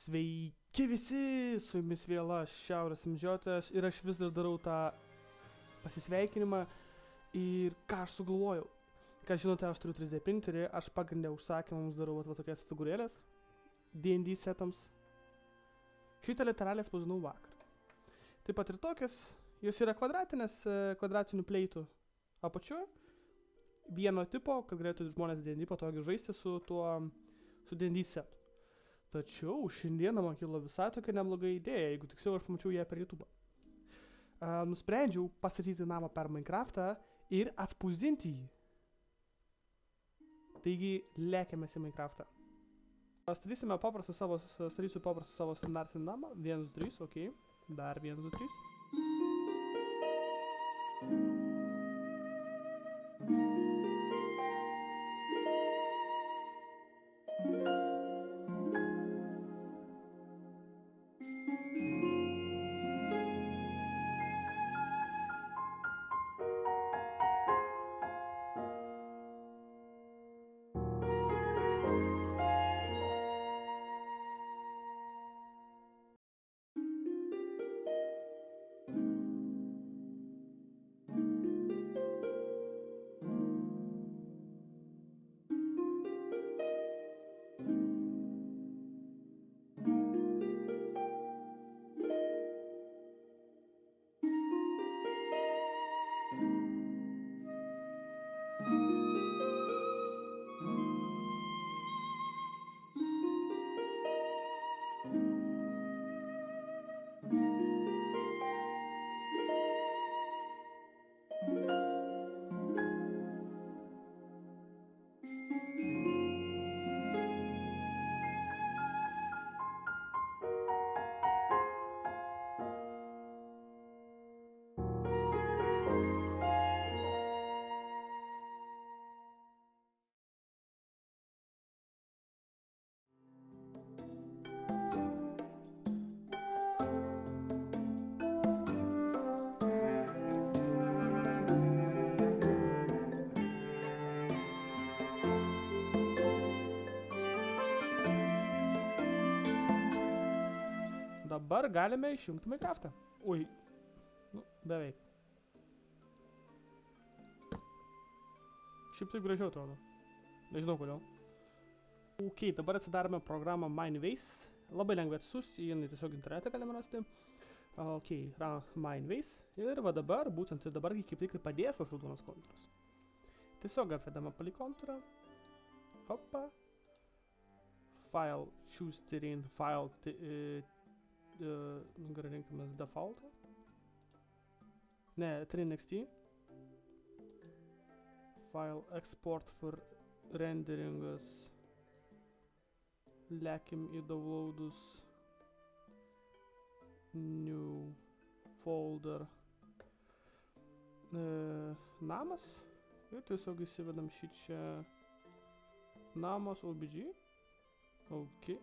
Sveiki visi, su jumis vėl aš, Šiaurės medžiotojas, ir aš vis dar darau tą pasisveikinimą. Ir ką aš sugalvojau? Ką žinote, aš turiu 3D printerį, aš pagrindę užsakymams darau va tokias figūrėlės D&D setams. Šitą literaliai spausdinau vakar. Taip pat ir tokias, jos yra kvadratinės, kvadratinių pleitų apačioje. Vieno tipo, kad galėtų žmonės D&D patogiai žaisti su D&D setu. Tačiau šiandieną man kilo visai tokia nebloga idėja, jeigu tiksliau aš pamačiau ją per YouTube. Nusprendžiau pastatyti namą per Minecraftą ir atspausdinti jį. Taigi, lėkėmės į Minecraftą. Statysiu paprastą savo standartinį namą. 1, 2, 3, ok. Dar 1, 2, 3. Dabar galime išjungti Minecraftą. Ui, beveik. Šiaip taip gražiau atrodo. Nežinau kodėl. Ok, dabar atsidarome programą Minebase. Labai lengvai atsisusti, jinai tiesiog internete galime rasti. Ok, Minebase. Ir va dabar, būtent dabar kaip tik padės tas raudonas kontūras. Tiesiog apvedame palį kontūrą. Opa. File, choose terrain, file, gerai rinkimės defaultą. Ne, TrinXT. File export for renderingas. Lekim į downloadus. New folder. Namas. Ir tiesiog įsivedam šį čia. Namas OBG. Ok.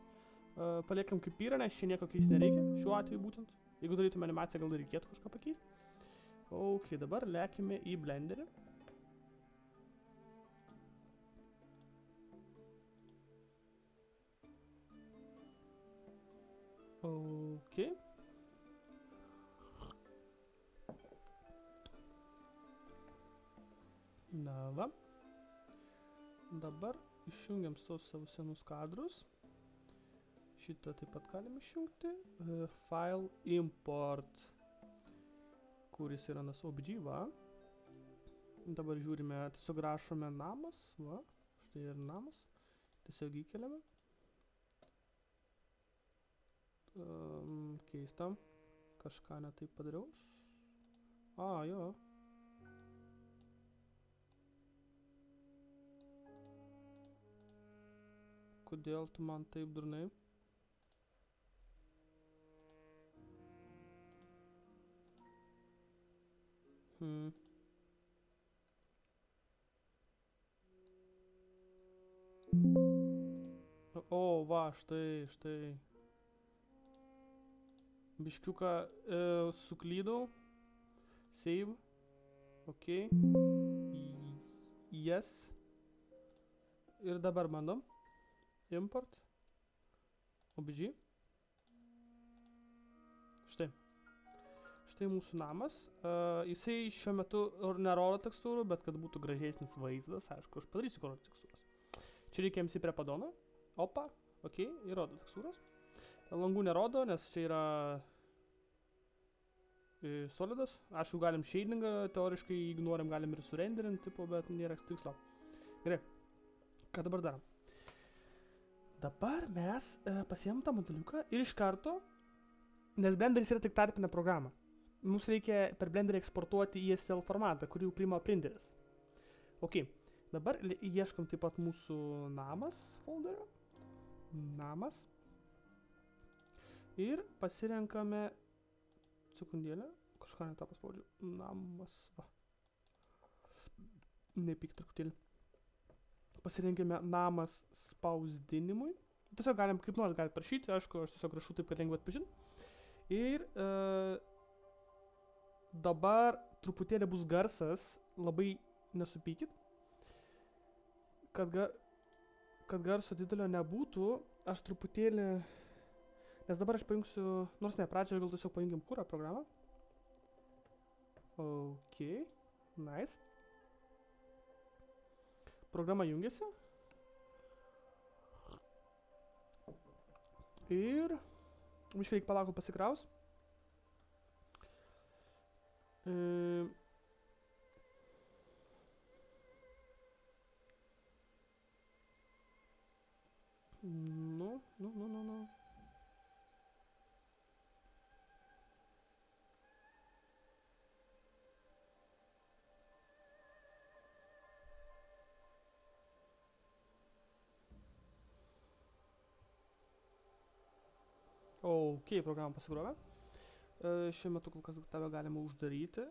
Paliekam kaip yra, nes čia nieko keisti nereikia, šiuo atveju būtent. Jeigu darytume animaciją, gal reikėtų kažką pakeisti. Ok, dabar lekime į Blenderį. Ok. Na va. Dabar išjungiam tos savo senus kadrus. Šitą taip pat galime išjungti. File import, kuris yra nas OBG, va. Dabar žiūrime, tiesiog rašome namas, va. Štai ir namas. Tiesiog įkeliame. Keista. Kažką netaip padariau. Jo. Kodėl tu man taip durnai? O, va, štai. Biškiuką suklydau. Save. Ok. Yes. Ir dabar bandom. Import. OBG. štai mūsų namas. Jisai šiuo metu nerodo tekstūrų, bet kad būtų gražesnis vaizdas, aišku, aš padarysiu, kur rodo tekstūras. Čia reikia MC prepadono. Opa, ok, įrodo tekstūras. Langų nerodo, nes čia yra solidas. Aišku, galim shadingą, teoriškai, jeigu norim, galim ir surenderinti, tipo, bet nėra tikslo. Gerai, ką dabar darom? Dabar mes pasiėmam tą modeliuką ir iš karto, nes Blenderis yra tik tarpinė programa, mums reikia per Blenderį eksportuoti į ESL formatą, kurį jau priima printeris. Ok, dabar ieškam taip pat mūsų namas folderio. Namas. Ir pasirenkame, sekundėlę, kažką ne tą paspaudžiu. Namas, va. Nepyk truputėlį. Pasirenkime namas spausdinimui. Tiesiog galim, kaip norit, galite prašyti, aišku, aš tiesiog rašau taip, kad lengvai atpažint. Ir dabar truputėlį bus garsas, labai nesupykit. Kad garso didelio nebūtų, aš truputėlį, nes dabar aš pajungsiu, nors ne, pradžioje gal tiesiog pajungiam kurą programą. Ok, nice. Programa jungiasi. Ir biškai reikia palaukti pasikraus. Nu. Ok, programą pasikrovė. Šiuo metu kol kas tave galima uždaryti.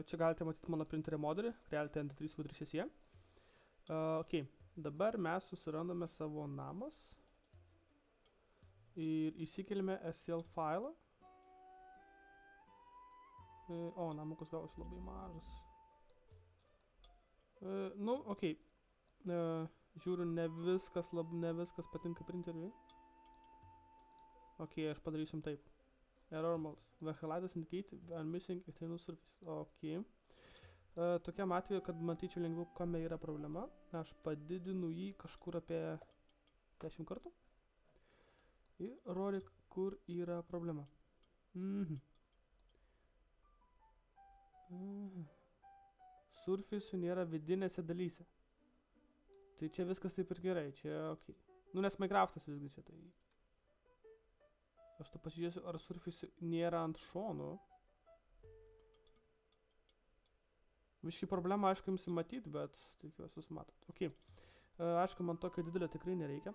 Čia galite matyti mano printerio modelį, Reality NT3V3SE. Ok, dabar mes susirandame savo namas ir įsikelime SL failą. O, namukas gavosi labai mažas. Nu, ok. Žiūriu, ne viskas patinka printeriui. Ok, aš padarysim taip. Error modes. The highlights indicate are missing external surface. Ok. Tokiam atveju, kad matyčiau lengviau, kame yra problema, aš padidinu jį kažkur apie 10 kartų. Ir rodyk, kur yra problema. Surface'ų nėra vidinėse dalyse. Tai čia viskas taip ir gerai, čia ok. Nu, nes Minecraftas visgi čia tai... Aš to pasižiūrėsiu, ar surface'ų nėra ant šonų. Viškai problema, aišku, jums matyti, bet tikiuosi jūs matot. Ok. Aišku, man tokio didelio tikrai nereikia.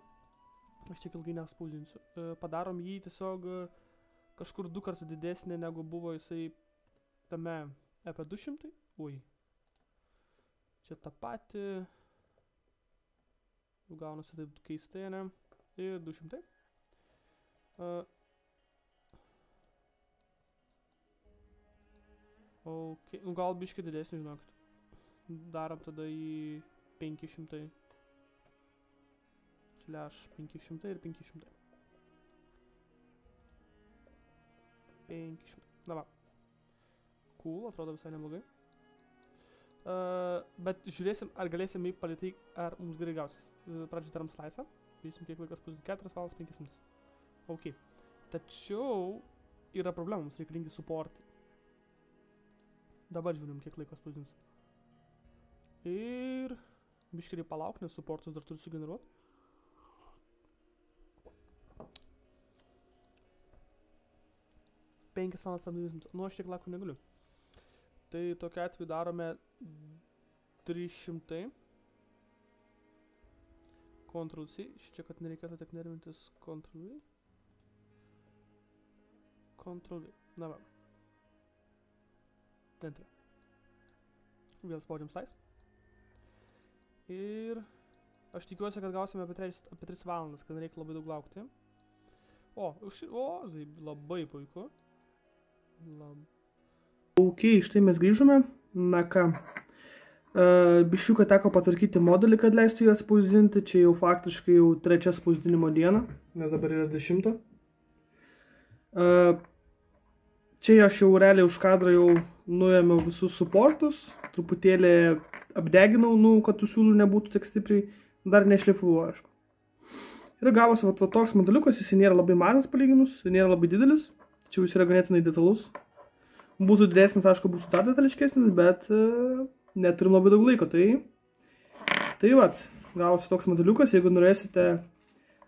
Aš tiek ilgai nespausdinsiu. Padarom jį tiesiog kažkur 2 kartus didesnė, negu buvo jisai tame apie 200. Ui. Čia tą patį. Gaunasi taip keistai, ne? Ir 200. Ok, nu gal biškai didesnį, žinokit. Darom tada į 500. Slash 500 ir 500. 500. Na va. Cool, atrodo visai neblogai. Bet žiūrėsim, ar galėsim jį palytai, ar mums gerai gausis. Pradžiai darom slice'ą. Žiūrėsim, kiek laikas bus 4 valandas 5 minutės. Ok. Tačiau yra problema, mums reikalingi supportai. Dabar žiūrim, kiek laikos spausdins. Ir biškai palauk, nes supportus dar turiu sugeneruoti. Penkias valandas 7 minutės. Nu, aš tiek laiko negaliu. Tai tokiu atveju darome 300. Ctrl-C. Čia, kad nereikėtų tiek nervintis. Ctrl-V. Ctrl-V. Na va. Enter. Vėl spaudžiam slice. Ir aš tikiuosi, kad gausime apie 3 valandas, kad reikia labai daug laukti. O, labai puiku. Ok, štai mes grįžome. Na ką. Biškiuką teko patvarkyti modelį, kad leistų jį atspausdinti. Čia jau faktiškai jau 3 spausdinimo diena, nes dabar yra 10. Čia aš jau realiai už kadrą jau nuėmiau visus supportus, truputėlį apdeginau, kad tų siūlų nebūtų tik stipriai, dar nešlifuvau, aišku. Ir gavosi va toks modeliukas, jis nėra labai mažas palyginus, jis nėra labai didelis, tačiau jis yra ganėtinai detalus. Būtų didesnis, aišku, būtų dar detališkesnis, bet neturim labai daug laiko, tai vat, gavosi toks modeliukas. Jeigu norėsite,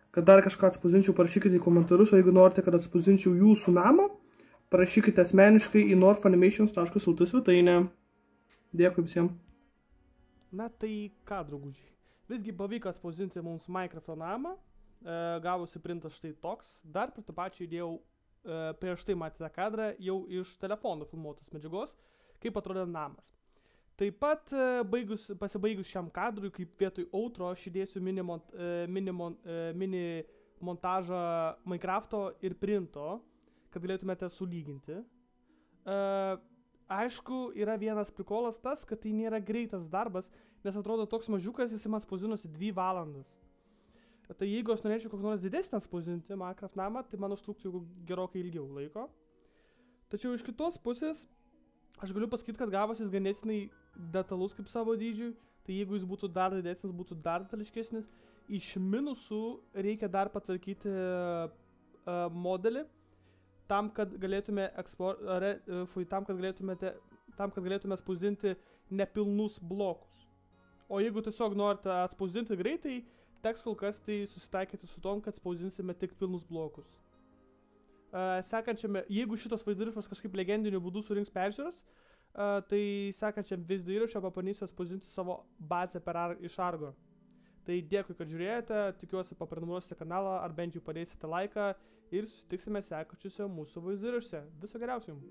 kad dar kažką atspausdinčiau, parašykite į komentarus, o jeigu norite, kad atspausdinčiau jūsų namą, parašykite asmeniškai į northanimations.lt svetainę. Dėkui visiems. Na tai ką, draugužiai, visgi pavyko atspausdinti mums Minecraft'o namą, gavosi printas štai toks, dar prie to pačią įdėjau prieš tai matėte kadrą jau iš telefono filmuotos medžiagos, kaip atrodė namas. Taip pat pasibaigus šiam kadrui, kaip vietoj outro, aš įdėsiu mini montažą Minecraft'o ir printo, kad galėtumėte sulyginti. Aišku, yra vienas prikolas tas, kad tai nėra greitas darbas, nes atrodo toks mažiukas, jis man spausdinosi 2 valandas. Tai jeigu aš norėčiau koks nors didesnį spausdinti Minecraft namą, tai man užtruktų jau gerokai ilgiau laiko. Tačiau iš kitos pusės, aš galiu pasakyti, kad gavosi ganėtinai detalus kaip savo dydžiui, tai jeigu jis būtų dar didesnis, būtų dar detališkesnis. Iš minusų reikia dar patvarkyti modelį, tam, kad galėtume spausdinti nepilnus blokus. O jeigu tiesiog norite atspausdinti greitai, teks kol kas tai susitaikyti su tom, kad spausdinsime tik pilnus blokus. Sekančiame, jeigu šitas vaizdo įrašas kažkaip legendiniu būdu surinks peržiūras, tai sekančiam vaizdo įrašą pabandysiu spausdinti savo bazę iš Argo. Tai dėkui, kad žiūrėjote, tikiuosi paprenumeruosite kanalą ar bent jau padėsite laiką ir susitiksime sekančiuose mūsų vaizdo įrašuose. Viso geriausio jums!